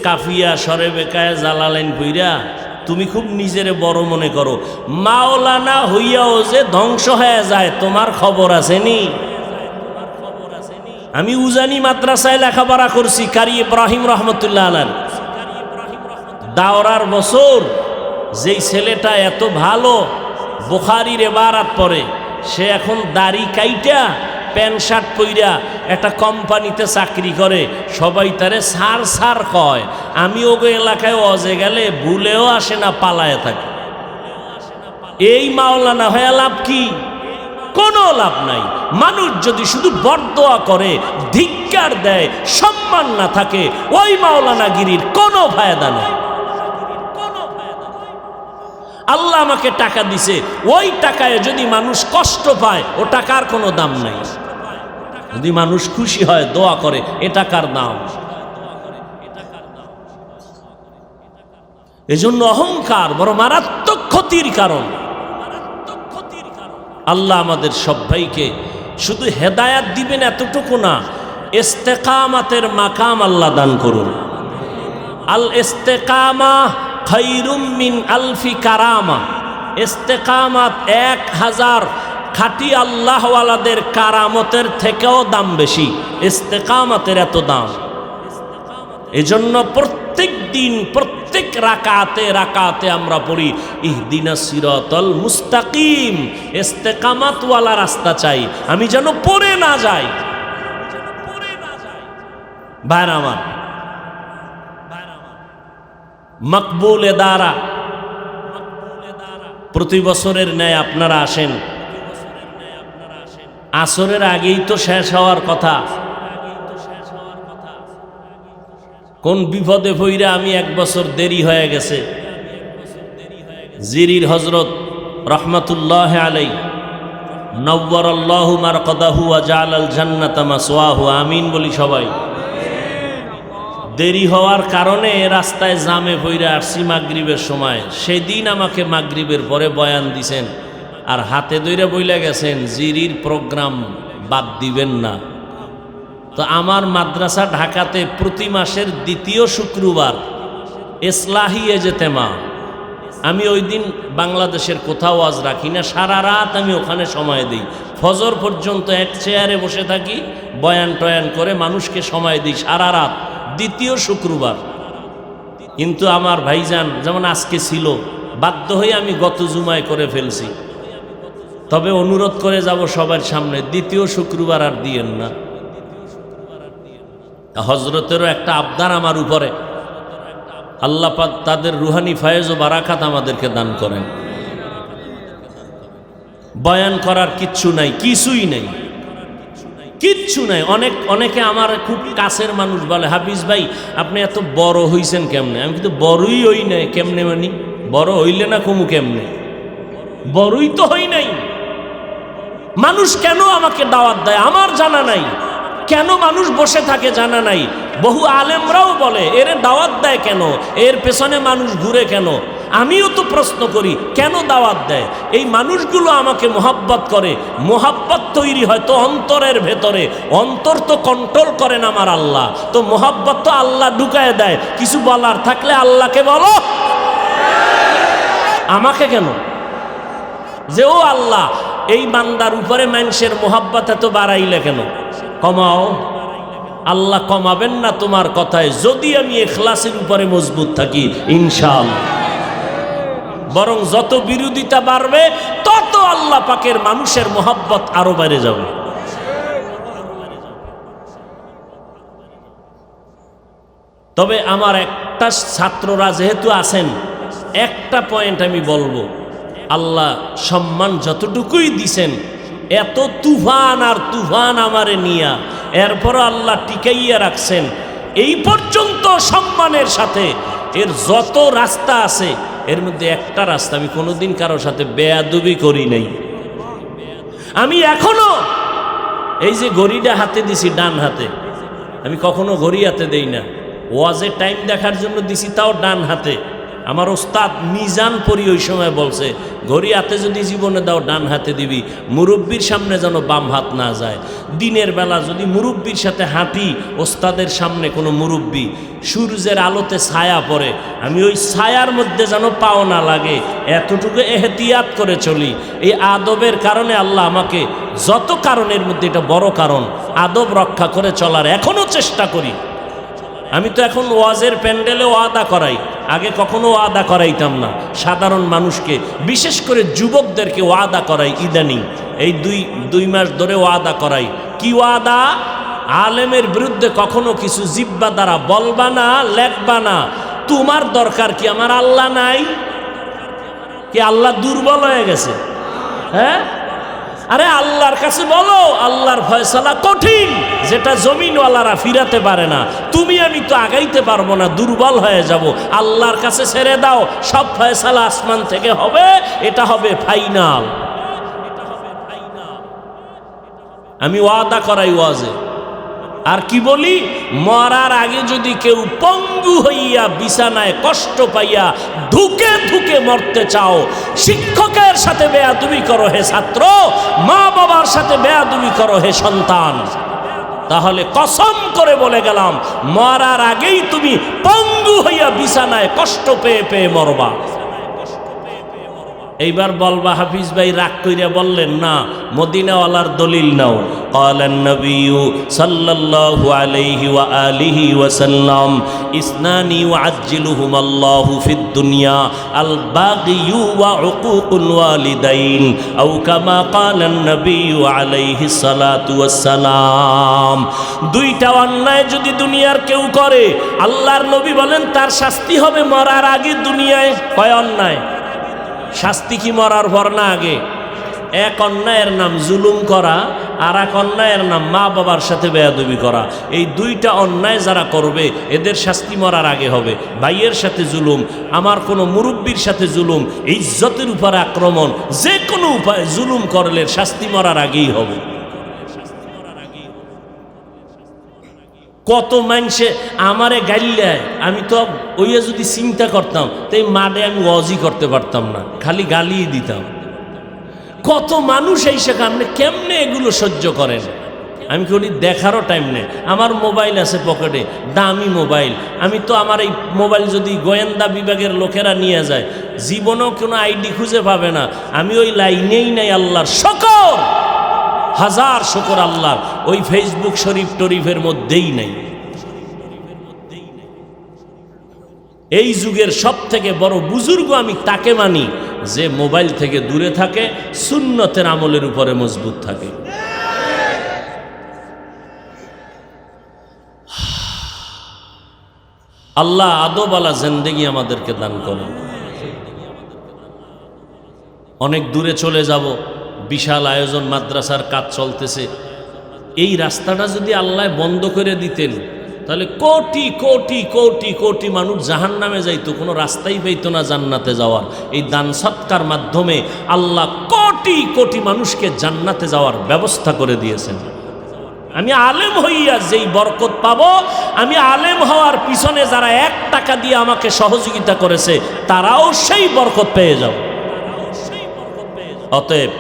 কাফিয়া সরে বেকায় জালালাইন পইরা তুমি খুব নিজেরে বড় মনে করো, মাওলানা হইয়াও যে ধ্বংস হয়ে যায় তোমার খবর আসেনি? আমি উজানি মাদ্রাসায় লেখাপড়া করছি, কারি ইব্রাহিম রহমতুল্লাহ আলাইহি। দাওরার বছর যেই ছেলেটা এত ভালো বুখারীর ইবারাত পড়ে, সে এখন দাড়ি কাইটা প্যান্ট শার্ট পইরা একটা কোম্পানিতে চাকরি করে। সবাই তারে সার সার কয়। আমি ওগো এলাকায় অজে গেলে ভুলেও আসে না, পালায় থাকে। এই মাওলানা হয়ে লাভ কি? কোনো লাভ নাই। মানুষ যদি শুধু বরদোয়া করে, ধিক্কার দেয়, সম্মান না থাকে, ওই মাওলানাগিরির কোনো ফায়দা নেই। আল্লাহ আমাকে টাকা দিছে, ওই টাকায় যদি মানুষ কষ্ট পায়, ও টাকার কোনো দাম নাই। যদি মানুষ খুশি হয়, দোয়া করে, এ টাকার দাম। এজন্য অহংকার বড় মারাত্মক ক্ষতির কারণ। আল্লাহ আমাদের সবাইকে শুধু হেদায়াত দিবেন এতটুকু না, ইস্তেকামাতের মাকাম আল্লাহ দান করুন। আল ইস্তেকামা খায়রুম মিন আলফি কারামা। ইস্তেকামাত 1000 খাঁটি আল্লাহওয়ালাদের কারামতের থেকেও দাম বেশি। ইস্তেকামাতের এত দাম। এজন্য প্রত্যেক দিন প্রত্যেক রাকাতে রাকাতে আমরা পড়ি ইহদিনাস সিরাতাল মুস্তাকিম। ইস্তেকামাতওয়ালা রাস্তা চাই, আমি যেন পড়ে না যাই। ভাইরা আমার, মকবুল এদারা প্রতি বছরের ন্যায় আপনারা আসেন। আসরের আগেই তো শেষ হওয়ার কথা। কোন বিপদে পইরা আমি 1 বছর দেরি হয়ে গেছে। জিরির হজরত রহমাতুল্লাহ আলাইহি নওয়ারাল্লাহু মারকাদাহু ওয়া জাআলাল জান্নাতা মাসওয়াহু, আমিন বলি সবাই। দেরি হওয়ার কারণে রাস্তায় জামে পইরা আসছি মাগরিবের সময়। সেদিন আমাকে মাগরিবের পরে বয়ান দিছেন, আর হাতে ধইরা বইলা গেছেন জিরির প্রোগ্রাম বাদ দিবেন না। তো আমার মাদ্রাসা ঢাকাতে প্রতি মাসের 2য় শুক্রবার ইসলাহি এজতেমা। আমি ওই দিন বাংলাদেশের কোথাও ওয়াজ রাখি না, সারা রাত আমি ওখানে সময় দিই। ফজর পর্যন্ত এক চেয়ারে বসে থাকি, বয়ান টয়ান করে মানুষকে সময় দিই সারা রাত, দ্বিতীয় শুক্রবার। কিন্তু আমার ভাইজান যেমন আজকে ছিল, বাধ্য হয়ে আমি গত জুমায় করে ফেলছি। তবে অনুরোধ করে যাব সবার সামনে, দ্বিতীয় শুক্রবার আর দিয়েন না। হজরতেরও একটা আবদার আমার উপরে, আল্লাহ পাক তাদের রুহানি ফায়েজ ও বারাকাত আমাদেরকে দান করেন। বয়ান করার কিচ্ছু নাই, কিছুই নাই, কিচ্ছু নাই। অনেকে আমার খুব কাছের মানুষ বলে, হাফিজ ভাই আপনি এত বড় হইছেন কেমনে? আমি কিন্তু বড়ই হই নাই। কেমনে মানি? বড় হইলে না কমু কেমনে? বড়ই তো হই নাই। মানুষ কেন আমাকে দাওয়াত দেয় আমার জানা নাই, কেন মানুষ বসে থাকে জানা নাই। বহু আলেমরাও বলে এরে দাওয়াত দেয় কেন, এর পেছনে মানুষ ঘুরে কেন। আমিও তো প্রশ্ন করি কেন দাওয়াত দেয়। এই মানুষগুলো আমাকে মোহাব্বত করে, মোহাব্বত তৈরি হয় তো অন্তরের ভেতরে, অন্তর তো কন্ট্রোল করেন আমার আল্লাহ, তো মোহাব্বত তো আল্লাহ ঢুকায় দেয়। কিছু বলার থাকলে আল্লাহকে বলো, আমাকে কেন? যে ও আল্লাহ এই বান্দার উপরে মানুষের মোহাব্বত এত বাড়াইলে কেন? কমাও। আল্লাহ কমাবেন না তোমার কথায়, যদি আমি ইখলাসের উপরে মজবুত থাকি ইনশাআল্লাহ। বরং যত বিরোধিতা বাড়বে তত আল্লাহ পাকের মানুষের মোহাব্বত আরো বেড়ে যাবে। তবে আমার একটা ছাত্ররা যেহেতু আছেন, একটা পয়েন্ট আমি বলবো, আল্লাহ সম্মান যতটুকুই দিছেন, এত তুফান আর তুফান আমারে নিয়া, এরপর আল্লাহ টিকাইয়া রাখছেন এই পর্যন্ত সম্মানের সাথে। এর যত রাস্তা আছে এর মধ্যে একটা রাস্তা আমি কোনোদিন কারোর সাথে বেয়াদবি করি নাই। আমি এখনো এই যে ঘড়িটা হাতে দিছি ডান হাতে, আমি কখনো ঘড়ি হাতে দেই না। ওয়াজের টাইম দেখার জন্য দিছি, তাও ডান হাতে। আমার ওস্তাদ মিজান পরি ওই সময় বলছে, ঘড়ি হাতে যদি জীবনে দাও ডান হাতে দিবি, মুরব্বির সামনে যেন বাম হাত না যায়। দিনের বেলা যদি মুরব্বির সাথে হাঁটি, ওস্তাদের সামনে কোনো মুরব্বি, সূর্যের আলোতে ছায়া পড়ে, আমি ওই ছায়ার মধ্যে যেন পাও না লাগে, এতটুকু এহতিয়াত করে চলি। এই আদবের কারণে আল্লাহ আমাকে, যত কারণের মধ্যে এটা বড় কারণ, আদব রক্ষা করে চলার এখনও চেষ্টা করি। আমি তো এখন ওয়াজের প্যান্ডেলে ওয়াদা করাই, আগে কখনো ওয়াদা করাইতাম না। সাধারণ মানুষকে, বিশেষ করে যুবকদেরকে ওয়াদা করাই ইদানিং, এই দুই মাস ধরে ওয়াদা করাই। কি ওয়াদা? আলেমের বিরুদ্ধে কখনো কিছু জিব্বা দ্বারা বলবা না, লেখবা না। তোমার দরকার কি? আমার আল্লাহ নাই কি? আল্লাহ দুর্বল হয়ে গেছে? হ্যাঁ, আরে আল্লাহর কাছে বলো, আল্লাহর ফয়সালা কঠিন, যেটা জমিনওয়ালারা ফিরাতে পারে না। তুমি আমি তো আগাইতে পারবো না, দুর্বল হয়ে যাব। আল্লাহর কাছে ছেড়ে দাও, সব ফয়সালা আসমান থেকে হবে, এটা হবে ফাইনাল। আমি ওয়াদা করাই ওয়াজে। আর কি বলি? মরার আগে যদি কেউ পঙ্গু হইয়া বিছানায় কষ্ট পাইয়া ধুকে ধুকে মরতে চাও, শিক্ষকের সাথে বেয়াদবি করো হে ছাত্র, মা বাবার সাথে বেয়াদবি করো হে সন্তান, তাহলে কসম করে বলে গেলাম, মরার আগেই তুমি পঙ্গু হইয়া বিছানায় কষ্ট পেয়ে পেয়ে মরবা। এইবার বলবা, হাফিজ ভাই রাগ কইরা বললেন না, মদিনাওয়ালার দলিল নাও। ক্বালান নবিয়্যু সাল্লাল্লাহু আলাইহি ওয়া আলিহি ওয়া সাল্লাম, ইসনানি ইউআজ্জিলুহুমাল্লাহু ফিদ দুনিয়া আল বাগিয়ু ওয়া উকুকুল ওয়ালিদাইন আও কামা ক্বালান নবিয়্যু আলাইহি সালাতু ওয়াস সালাম। দুইটা অন্যায় যদি দুনিয়ার কেউ করে, আল্লাহর নবী বলেন তার শাস্তি হবে মরার আগে দুনিয়ায়। কয় অন্যায়? শাস্তি কি মরার পর না আগে? এক অন্যায়ের নাম জুলুম করা, আর এক অন্যায়ের নাম মা বাবার সাথে বেয়াদবি করা। এই দুইটা অন্যায় যারা করবে এদের শাস্তি মরার আগে হবে। ভাইয়ের সাথে জুলুম, আমার কোনো মুরব্বির সাথে জুলুম, ইজ্জতের উপরে আক্রমণ, যে কোনো উপায়ে জুলুম করলে শাস্তি মরার আগেই হবে। কত মানুষে আমারে গাইল্লায়, আমি তো ওইয়া যদি চিন্তা করতাম তো এই মাঠে আমি ওয়াজই করতে পারতাম না, খালি গালিয়ে দিতাম। কত মানুষ এই সেখানে কেমনে এগুলো সহ্য করেন? আমি কি বলি, দেখারও টাইম নেই। আমার মোবাইল আছে পকেটে, দামি মোবাইল। আমি তো আমার এই মোবাইল যদি গোয়েন্দা বিভাগের লোকেরা নিয়ে যায়, জীবনেও কোনো আইডি খুঁজে পাবে না। আমি ওই লাইনেই নাই, আল্লাহর শকর। হাজার শুকর আল্লাহর, ওই ফেসবুক শরীফ টরিফের মধ্যেই নেই। এই যুগের সব থেকে বড় বুজুর্গ আমি তাকে মানি যে মোবাইল থেকে দূরে থাকে, সুন্নতের আমলের উপরে মজবুত থাকে। আল্লাহ আদবওয়ালা জিন্দেগি আমাদেরকে দান করেন। অনেক দূরে চলে যাব, বিশাল আয়োজন, মাদ্রাসার কাজ চলতেছে। এই রাস্তাটা যদি আল্লাহ বন্ধ করে দিতেন তাহলে কোটি কোটি কোটি কোটি মানুষ জাহান্নামে যাইতো, কোনো রাস্তাই পেইতো না জান্নাতে যাওয়ার। এই দান সৎকার মাধ্যমে আল্লাহ কোটি কোটি মানুষকে জান্নাতে যাওয়ার ব্যবস্থা করে দিয়েছেন। আমি আলেম হইয়া যেই বরকত পাবো, আমি আলেম হওয়ার পিছনে যারা 1 টাকা দিয়ে আমাকে সহযোগিতা করেছে তারাও সেই বরকত পেয়ে যাবে। অতএব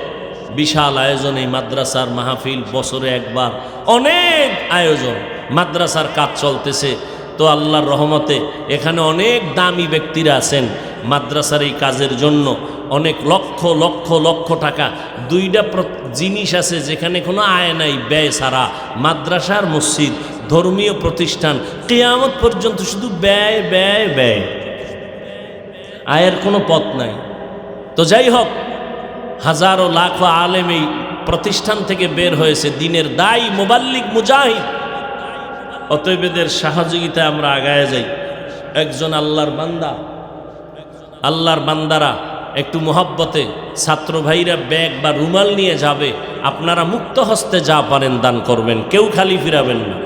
বিশাল আয়োজন, এই মাদ্রাসার মাহফিল, বছরে একবার অনেক আয়োজন, মাদ্রাসার কাজ চলতেছে। তো আল্লাহর রহমতে এখানে অনেক দামি ব্যক্তিরা আছেন মাদ্রাসার এই কাজের জন্য। অনেক লক্ষ লক্ষ লক্ষ টাকা। 2টা জিনিস আছে যেখানে কোনো আয় নাই, ব্যয় ছাড়া। মাদ্রাসার মসজিদ, ধর্মীয় প্রতিষ্ঠান, কিয়ামত পর্যন্ত শুধু ব্যয় ব্যয় ব্যয়, আয়ের কোনো পথ নাই। তো যাই হোক, হাজারো লাখো আলেম এই প্রতিষ্ঠান থেকে বের হয়েছে, দিনের দায়ী, মুবাল্লিগ, মুজাহিদ। অতএব এদের সহযোগিতায় আমরা আগায় যাই। একজন আল্লাহর বান্দা, আল্লাহর বান্দারা একটু মোহাব্বতে ছাত্র ভাইরা ব্যাগ বা রুমাল নিয়ে যাবে, আপনারা মুক্ত হস্তে যা পারেন দান করবেন, কেউ খালি ফিরাবেন না।